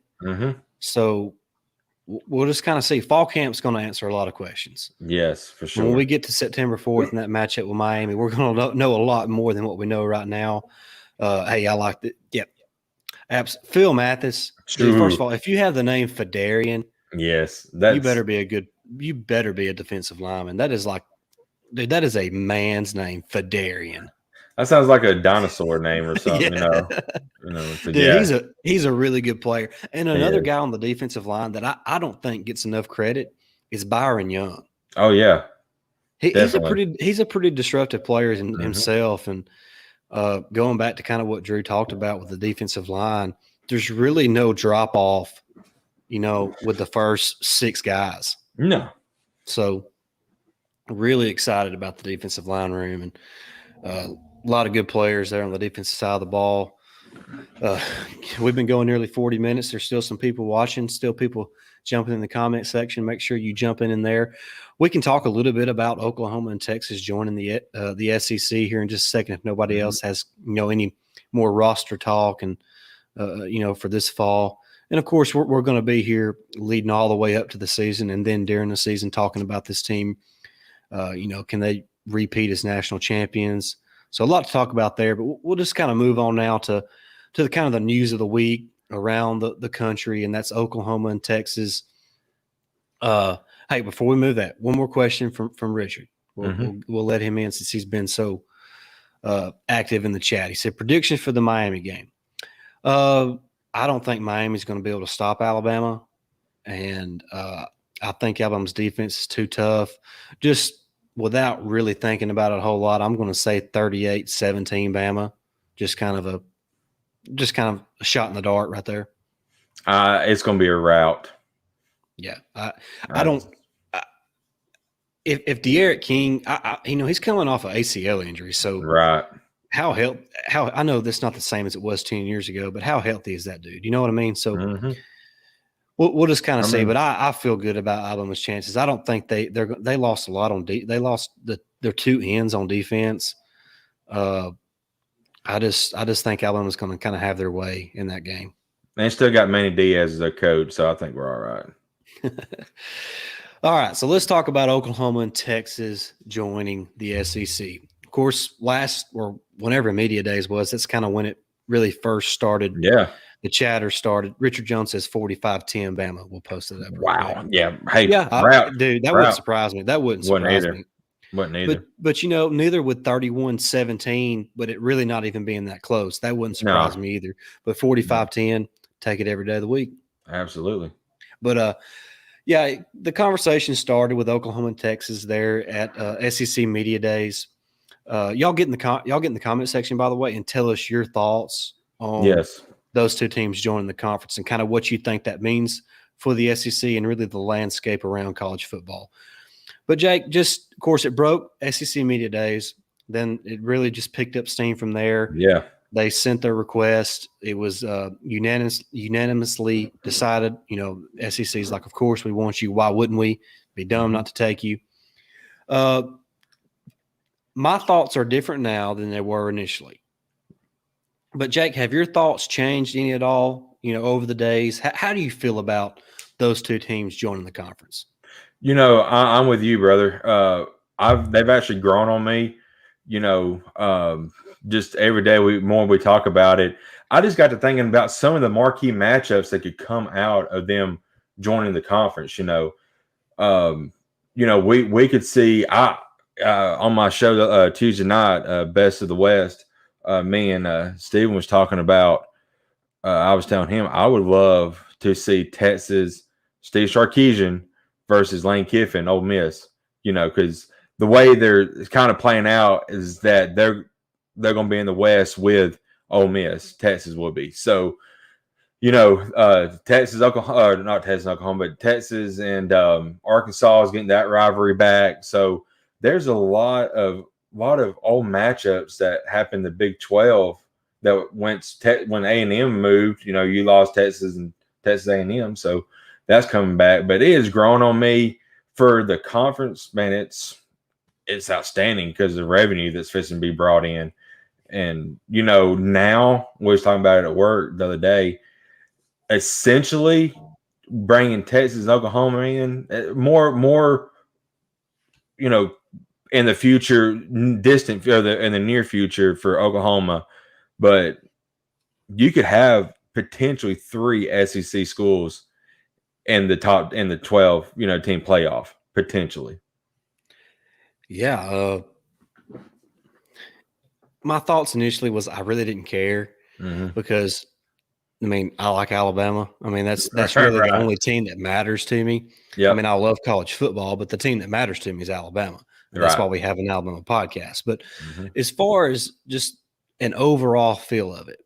So we'll just kind of see. Fall camp's going to answer a lot of questions. Yes, for sure. When we get to September 4th in that matchup with Miami, we're going to know a lot more than what we know right now. Hey, I like it. Yep. Phil Mathis. Dude, first of all, if you have the name Fedarian, yes, you better be a defensive lineman. That is that is a man's name, Fedarian. That sounds like a dinosaur name or something, Dude, he's a really good player. And another guy on the defensive line that I don't think gets enough credit is Byron Young. Oh yeah. He's a pretty disruptive player himself. And going back to kind of what Drew talked about with the defensive line, there's really no drop off, with the first 6 guys. No. So Really excited about the defensive line room, and a lot of good players there on the defensive side of the ball. We've been going nearly 40 minutes. There's still some people watching, still people jumping in the comment section. Make sure you jump in there. We can talk a little bit about Oklahoma and Texas joining the SEC here in just a second if nobody else has any more roster talk and for this fall. And of course, we're going to be here leading all the way up to the season, and then during the season talking about this team. Can they repeat as national champions? So a lot to talk about there, but we'll just kind of move on now to the kind of the news of the week around the country, and that's Oklahoma and Texas. Hey, before we move that, one more question from Richard. We'll let him in since he's been so active in the chat. He said, prediction for the Miami game. I don't think Miami's going to be able to stop Alabama, and I think Alabama's defense is too tough. Just without really thinking about it a whole lot, I'm going to say 38-17 Bama. Just kind of a shot in the dark right there. It's going to be a rout. Yeah, I don't. If De'Aaron King, he's coming off an ACL injury, so right. How I know that's not the same as it was 10 years ago, but how healthy is that dude? You know what I mean? So we'll just kind of see. But I feel good about Alabama's chances. I don't think they lost a lot on they lost their two ends on defense. I just think Alabama's going to kind of have their way in that game. They still got Manny Diaz as their coach, so I think we're all right. All right, so let's talk about Oklahoma and Texas joining the SEC. Of course, whenever Media Days was, that's kind of when it really first started. Yeah. The chatter started. Richard Jones says 45-10 Bama. We'll post it up. Wow. Quick. Yeah. Hey, dude, that wouldn't surprise me. That wouldn't surprise me. Wouldn't either. But neither would 31-17, but it really not even being that close. That wouldn't surprise me either. But 45-10, take it every day of the week. Absolutely. But the conversation started with Oklahoma and Texas there at SEC Media Days. Y'all get in the comment section, by the way, and tell us your thoughts on those two teams joining the conference and kind of what you think that means for the SEC and really the landscape around college football. But Jake, of course, it broke SEC Media Days. Then it really just picked up steam from there. Yeah. They sent their request. It was unanimously decided. SEC's like, of course we want you. Why wouldn't we? Be dumb not to take you. My thoughts are different now than they were initially. But Jake, have your thoughts changed any at all? Over the days, how do you feel about those two teams joining the conference? I'm with you, brother. They've actually grown on me. Just every day we talk about it. I just got to thinking about some of the marquee matchups that could come out of them joining the conference. We could see on my show Tuesday night, Best of the West. Me and Steven was talking about. I was telling him I would love to see Texas, Steve Sarkisian versus Lane Kiffin, Ole Miss. Because the way they're kind of playing out is that they're going to be in the West with Ole Miss. Texas will be. So, Texas, Oklahoma, not Texas, Oklahoma, but Texas and Arkansas is getting that rivalry back. So there's a lot of old matchups that happened in the Big 12 that when A&M moved. You lost Texas and Texas A&M, so that's coming back. But it has grown on me for the conference. Man, it's outstanding because of the revenue that's fixing to be brought in. And, now we was talking about it at work the other day, essentially bringing Texas and Oklahoma in more, in the future, in the near future for Oklahoma. But you could have potentially 3 SEC schools in the 12, team playoff potentially. Yeah. My thoughts initially was I really didn't care because, I like Alabama. That's really the only team that matters to me. Yeah. I love college football, but the team that matters to me is Alabama. That's why we have an Alabama podcast. But as far as just an overall feel of it,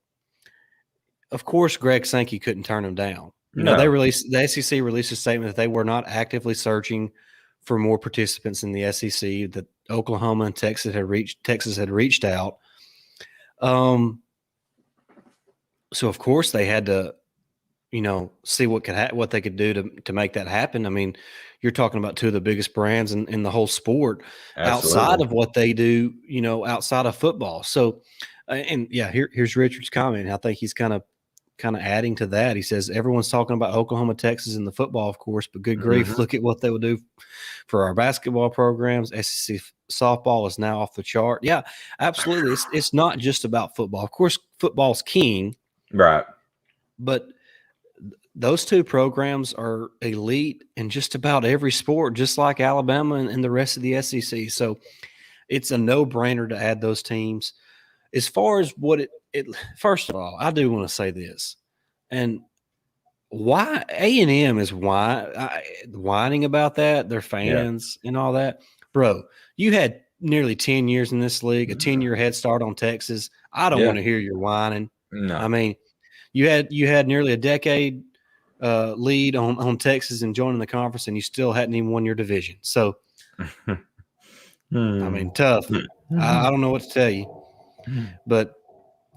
of course, Greg Sankey couldn't turn them down. The SEC released a statement that they were not actively searching for more participants in the SEC. That Oklahoma and Texas had reached out. So of course they had to, see what they could do to make that happen. I mean, you're talking about two of the biggest brands in the whole sport. Absolutely. Outside of what they do, outside of football. So, and yeah, here's Richard's comment. I think he's kind of adding to that. He says everyone's talking about Oklahoma, Texas, and the football, of course, but good grief, look at what they would do for our basketball programs. SEC softball is now off the chart. Yeah, absolutely. It's not just about football. Of course, football's king, right? But those two programs are elite in just about every sport, just like Alabama and the rest of the SEC. So it's a no-brainer to add those teams. As far as what first of all, I do want to say this, and why A&M is whining about that, their fans and all that. Bro, you had nearly 10 years in this league, a 10-year head start on Texas. I don't want to hear your whining. No. I mean, you had nearly a decade lead on Texas and joining the conference, and you still hadn't even won your division. So, I mean, tough. I don't know what to tell you. But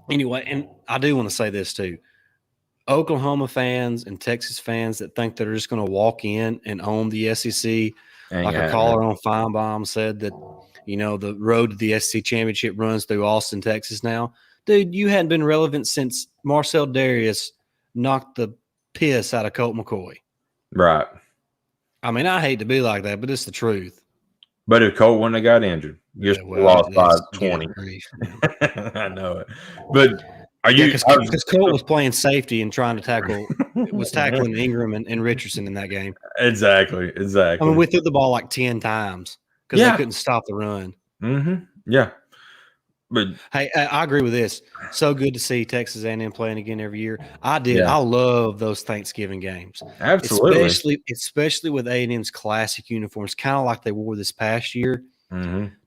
anyway, and I do want to say this too. Oklahoma fans and Texas fans that think they're just going to walk in and own the SEC, like a caller on Feinbaum said that, the road to the SEC championship runs through Austin, Texas now. Dude, you hadn't been relevant since Marcel Darius knocked the piss out of Colt McCoy. Right. I mean, I hate to be like that, but it's the truth. But if Colt wouldn't have got injured, you lost by 20. I know it. But are you? Because Colt was playing safety and trying to tackling Ingram and Richardson in that game. Exactly. I mean, we threw the ball like 10 times because they couldn't stop the run. Yeah. But hey, I agree with this. So good to see Texas A&M playing again every year. I did. Yeah. I love those Thanksgiving games. Absolutely. Especially with A&M's classic uniforms, kind of like they wore this past year.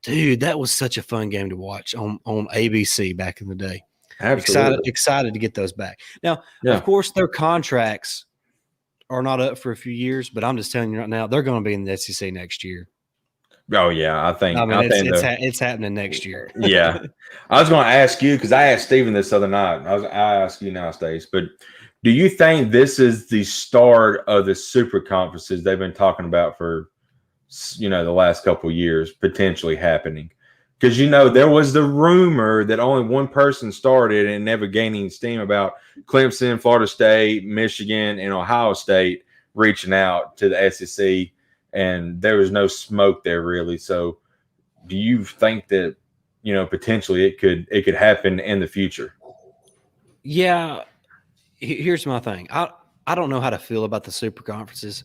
Dude, that was such a fun game to watch on ABC back in the day. Absolutely. Excited to get those back. Now, of course, their contracts are not up for a few years, but I'm just telling you right now, they're going to be in the SEC next year. Oh yeah, I think it's happening next year. Yeah, I was going to ask you because I asked Steven this other night. I ask you now, Stace, but do you think this is the start of the super conferences they've been talking about for the last couple of years potentially happening? Because there was the rumor that only one person started and never gaining steam about Clemson, Florida State, Michigan, and Ohio State reaching out to the SEC. And there was no smoke there really. So do you think that, potentially it could happen in the future? Yeah. Here's my thing. I don't know how to feel about the super conferences,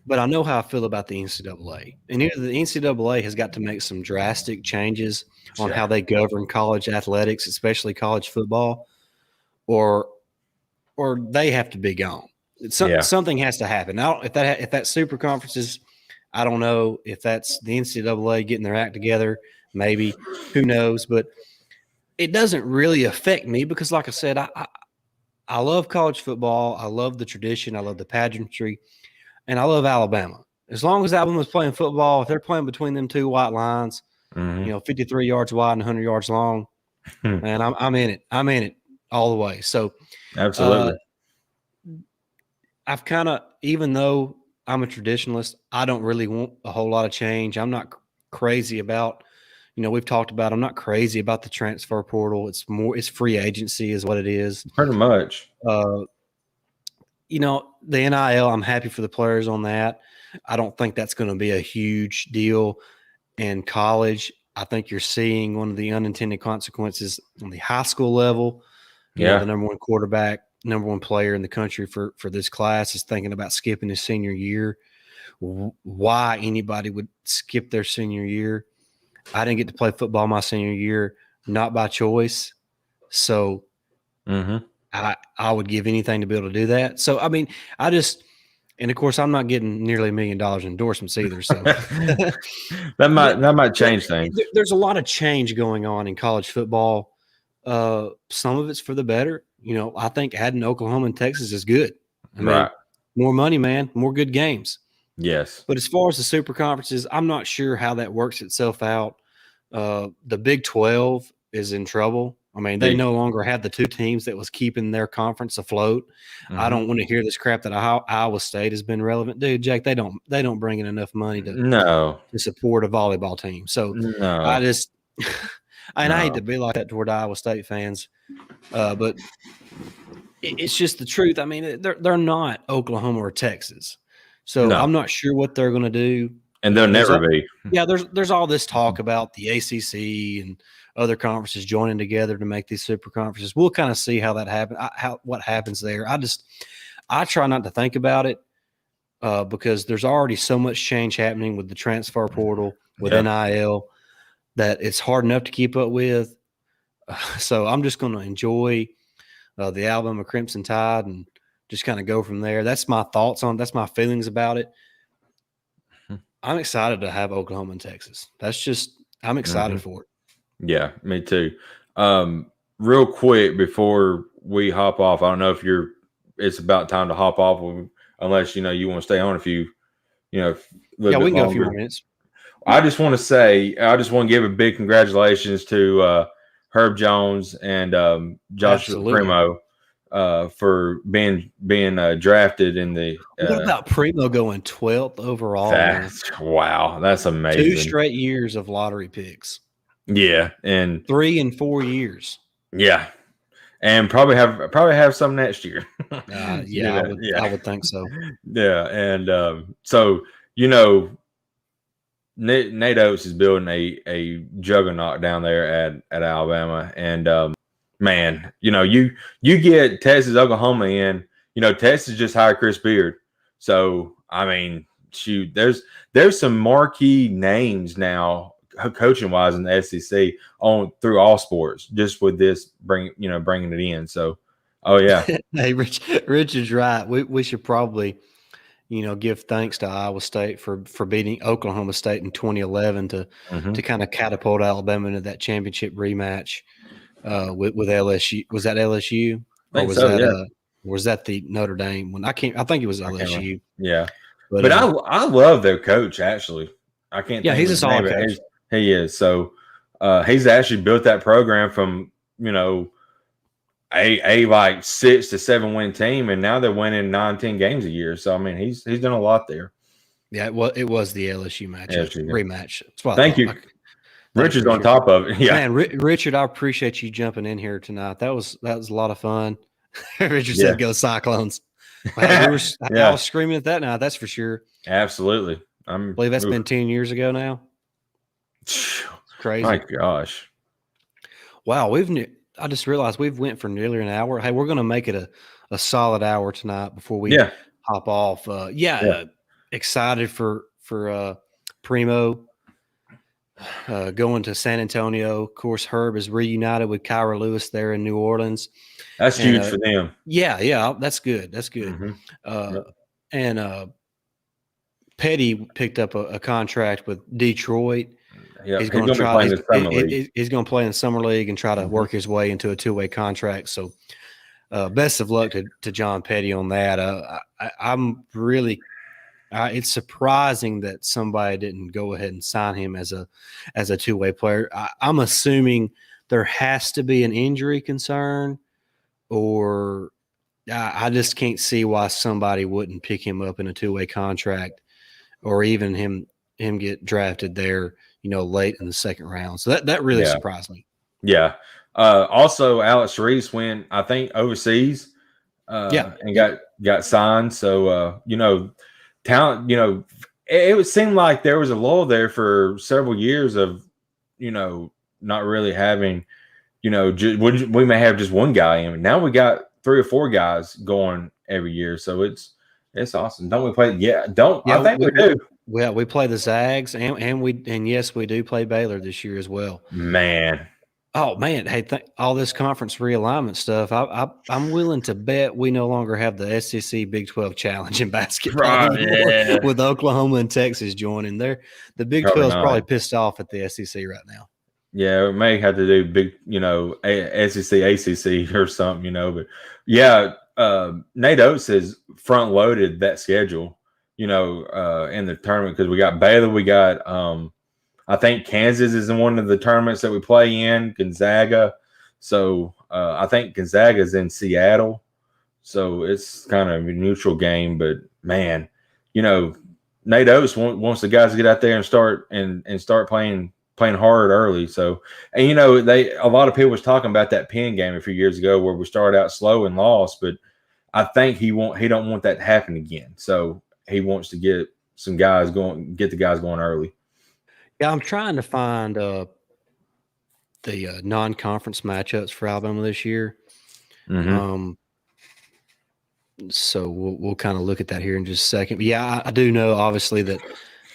but I know how I feel about the NCAA. And either the NCAA has got to make some drastic changes on how they govern college athletics, especially college football, or they have to be gone. Something has to happen. Now, if that super conferences, I don't know if that's the NCAA getting their act together, maybe, who knows, but it doesn't really affect me because, like I said, I love college football. I love the tradition. I love the pageantry, and I love Alabama. As long as Alabama's playing football, if they're playing between them two white lines, 53 yards wide and 100 yards long, man, I'm in it. I'm in it all the way. So, absolutely. I've kind of, even though I'm a traditionalist, I don't really want a whole lot of change. I'm not crazy about, we've talked about, I'm not crazy about the transfer portal. It's free agency is what it is. Pretty much. The NIL, I'm happy for the players on that. I don't think that's going to be a huge deal in college. I think you're seeing one of the unintended consequences on the high school level. The number one quarterback, number one player in the country for this class is thinking about skipping his senior year. Why anybody would skip their senior year? I didn't get to play football my senior year, not by choice. So I would give anything to be able to do that. So, I mean, and of course, I'm not getting nearly $1 million in endorsements either. So that might change things. There's a lot of change going on in college football. Some of it's for the better. I think adding Oklahoma and Texas is good. I mean, more money, man, more good games. Yes. But as far as the super conferences, I'm not sure how that works itself out. The Big 12 is in trouble. I mean, they no longer have the two teams that was keeping their conference afloat. I don't want to hear this crap that Iowa State has been relevant. Dude, Jake, they don't bring in enough money to support a volleyball team. So I just and I hate to be like that toward Iowa State fans, but it's just the truth. I mean, they're not Oklahoma or Texas. So I'm not sure what they're going to do. And they'll never be. Yeah, there's all this talk about the ACC and other conferences joining together to make these super conferences. We'll kind of see how that happens. What happens there. I try not to think about it because there's already so much change happening with the transfer portal, with NIL, that it's hard enough to keep up with. So I'm just going to enjoy the Alabama Crimson Tide and just kind of go from there. That's my feelings about it. I'm excited to have Oklahoma and Texas. I'm excited for it. Yeah, me too. Real quick before we hop off, I don't know if it's about time to hop off unless, you want to stay on a few, we can go a few more minutes. I just want to give a big congratulations to Herb Jones and Joshua Primo for being drafted in the. What about Primo going 12th overall? Wow, that's amazing. 2 straight years of lottery picks. Yeah, and 3 and 4 years. Yeah, and probably have some next year. I would think so. Yeah, and so Nate Oates is building a juggernaut down there at Alabama, and man, you get Texas, Oklahoma in. Texas just hired Chris Beard, so I mean, shoot, there's some marquee names now, coaching wise, in the SEC through all sports, just with this bringing it in. So, oh yeah, hey, Rich is right. We should probably give thanks to Iowa State for beating Oklahoma State in 2011 to kind of catapult Alabama into that championship rematch with LSU. Was that LSU? Or was that the Notre Dame one? I think it was LSU. Yeah. But I love their coach, actually. I can't think he's of a his solid name, coach. He is. So he's actually built that program from, a like 6 to 7 win team, and now they're winning 9-10 games a year. So I mean, he's done a lot there. Yeah, it was the LSU rematch. Thank you. Richard's on top of it. Yeah, man, Richard, I appreciate you jumping in here tonight. That was a lot of fun. Richard said, "Go Cyclones." I was screaming at that now. That's for sure. Absolutely. I believe that's been 10 years ago now. It's crazy. My gosh. Wow, I just realized we've went for nearly an hour. Hey, we're going to make it a solid hour tonight before we hop off. Excited for Primo going to San Antonio. Of course, Herb is reunited with Kyra Lewis there in New Orleans. That's huge for them. Yeah, that's good. That's good. And Petty picked up a contract with Detroit. Yeah, he's going to try. He's going to play in the summer league and try to work his way into a 2-way contract. So, best of luck to John Petty on that. I'm really. It's surprising that somebody didn't go ahead and sign him as a 2-way player. I'm assuming there has to be an injury concern, or I just can't see why somebody wouldn't pick him up in a 2-way contract, or even him get drafted there, late in the second round. So that really surprised me. Yeah. Also, Alex Reese went, I think, overseas. And got signed. So talent. It would seem like there was a lull there for several years of, not really having, we may have just one guy in. Now we got 3 or 4 guys going every year. So it's awesome. Don't we play? Yeah. I think we do. Well, we play the Zags and yes, we do play Baylor this year as well. Man. Oh man. Hey, all this conference realignment stuff. I'm willing to bet we no longer have the SEC Big 12 Challenge in basketball anymore, with Oklahoma and Texas joining. The Big 12 is probably pissed off at the SEC right now. Yeah, we may have to do big, SEC, ACC or something, but yeah, Nate Oates has front loaded that schedule. in the tournament, because we got Baylor, we got I think Kansas is in one of the tournaments that we play in, Gonzaga. So I think Gonzaga is in Seattle. So it's kind of a neutral game, but man, Nate Oates wants the guys to get out there and start playing hard early. So, and a lot of people was talking about that Penn game a few years ago where we started out slow and lost, but I think he don't want that to happen again. So he wants to get the guys going early. Yeah, I'm trying to find the non-conference matchups for Alabama this year. Mm-hmm. So we'll kind of look at that here in just a second. But yeah, I do know obviously that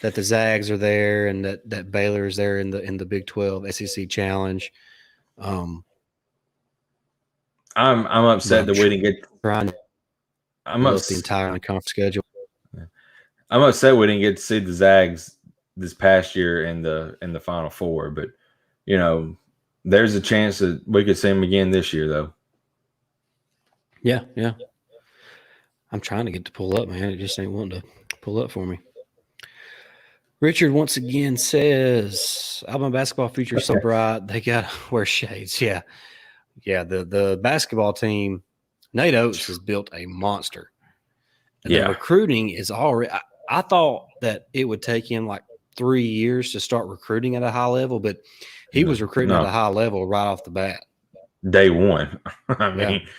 the Zags are there and that Baylor is there in the Big 12 SEC Challenge. I'm upset that we didn't get. I'm upset the entire conference schedule. I'm upset we didn't get to see the Zags this past year in the Final Four, but there's a chance that we could see them again this year, though. Yeah. I'm trying to get to pull up, man. It just ain't wanting to pull up for me. Richard once again says, Alabama basketball future is so bright, they got to wear shades. Yeah. The basketball team, Nate Oates has built a monster. And the recruiting is already – I thought that it would take him like 3 years to start recruiting at a high level, but he was recruiting at a high level right off the bat. Day one. I mean –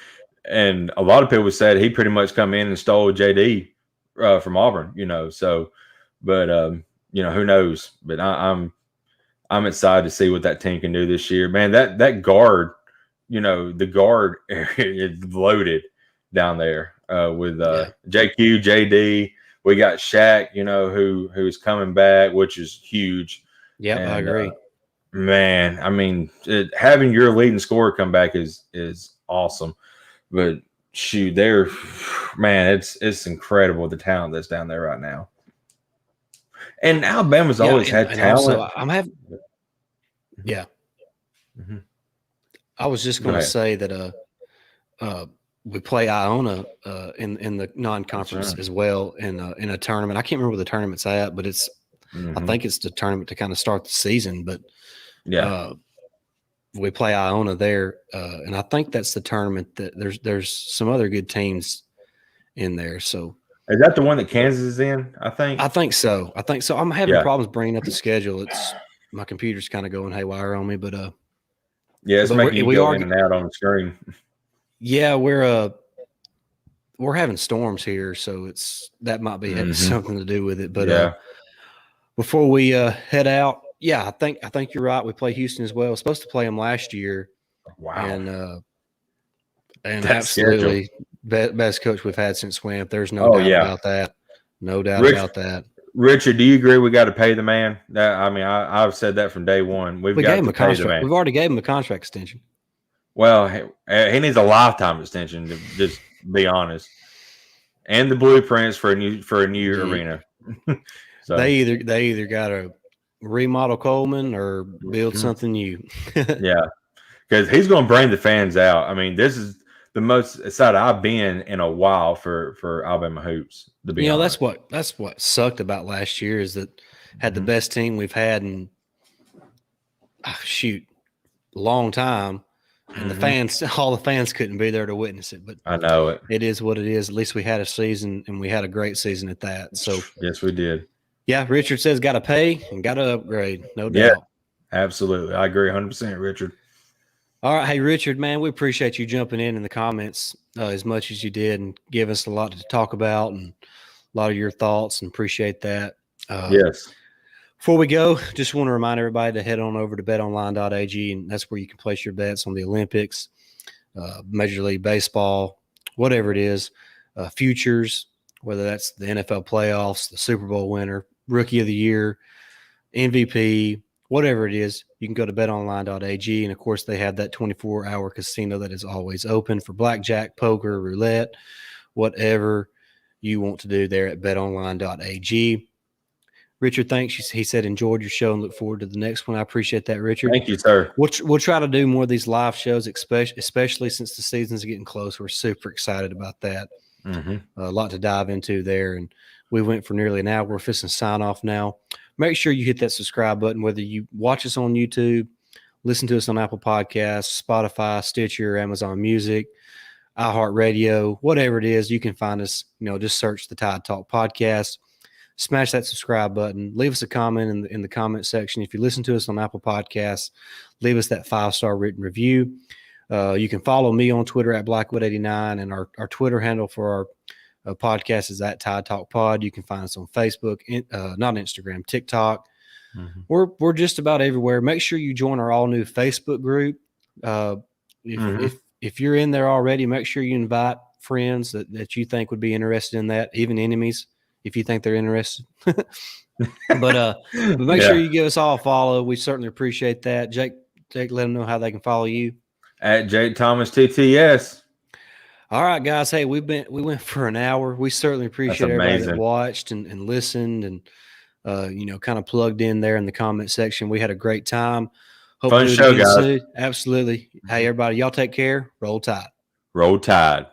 and a lot of people said he pretty much come in and stole JD from Auburn, So, but who knows? But I'm excited to see what that team can do this year, man. That guard, the guard area is loaded down there with JQ, JD. We got Shaq, who's coming back, which is huge. Yeah, I agree. Man, I mean, having your leading scorer come back is awesome. But shoot, it's incredible the talent that's down there right now. And Alabama's always had talent. Also, Mm-hmm. I was just going to say that we play Iona in the non-conference as well in a tournament. I can't remember where the tournament's at, but it's I think it's the tournament to kind of start the season. But we play Iona there, and I think that's the tournament that there's some other good teams in there. So is that the one that Kansas is in? I think so. I'm having problems bringing up the schedule. It's my computer's kind of going haywire on me, but it's making you go in and out on the screen. Yeah, we're having storms here, so that might be having something to do with it. But before we head out. Yeah, I think you're right. We play Houston as well. We're supposed to play them last year. Wow. And absolutely best coach we've had since Wimp. There's no doubt about that. No doubt about that. Richard, do you agree we got to pay the man? I've said that from day one. We got to pay the man. We've already gave him a contract extension. Well, he needs a lifetime extension, to just be honest. And the blueprints for a new arena. So they either got to remodel Coleman or build something new. Yeah, because he's going to bring the fans out. I mean, this is the most excited I've been in a while for Alabama hoops. To be honest. That's what sucked about last year is that had the best team we've had in a long time, and all the fans couldn't be there to witness it. But I know it. It is what it is. At least we had a season, and we had a great season at that. So yes, we did. Yeah, Richard says got to pay and got to upgrade, no doubt. Yeah, absolutely. I agree 100%, Richard. All right. Hey, Richard, man, we appreciate you jumping in the comments as much as you did and give us a lot to talk about and a lot of your thoughts, and appreciate that. Yes. Before we go, just want to remind everybody to head on over to betonline.ag, and that's where you can place your bets on the Olympics, Major League Baseball, whatever it is, futures, whether that's the NFL playoffs, the Super Bowl winner, Rookie of the Year, MVP, whatever it is, you can go to betonline.ag. And, of course, they have that 24-hour casino that is always open for blackjack, poker, roulette, whatever you want to do there at betonline.ag. Richard, thanks. He said enjoyed your show and look forward to the next one. I appreciate that, Richard. Thank you, sir. We'll try to do more of these live shows, especially since the season's getting close. We're super excited about that. A lot to dive into there. And we went for nearly an hour. We're fixing to sign off now. Make sure you hit that subscribe button, whether you watch us on YouTube, listen to us on Apple Podcasts, Spotify, Stitcher, Amazon Music, iHeartRadio, whatever it is, you can find us. Just search the Tide Talk Podcast. Smash that subscribe button. Leave us a comment in the comment section. If you listen to us on Apple Podcasts, leave us that 5-star written review. You can follow me on Twitter at Blackwood89, and our Twitter handle for our podcast is at Tide Talk Pod. You can find us on Facebook, not Instagram, TikTok. We're just about everywhere. Make sure you join our all new Facebook group. If you're in there already, make sure you invite friends that you think would be interested in that, even enemies, if you think they're interested. but make sure you give us all a follow. We certainly appreciate that. Jake, let them know how they can follow you. At Jake Thomas TTS. All right, guys. Hey, we went for an hour. We certainly appreciate everybody that watched and listened and kind of plugged in there in the comment section. We had a great time. Hope fun show, guys. Soon. Absolutely. Hey, everybody, y'all take care. Roll Tide. Roll Tide.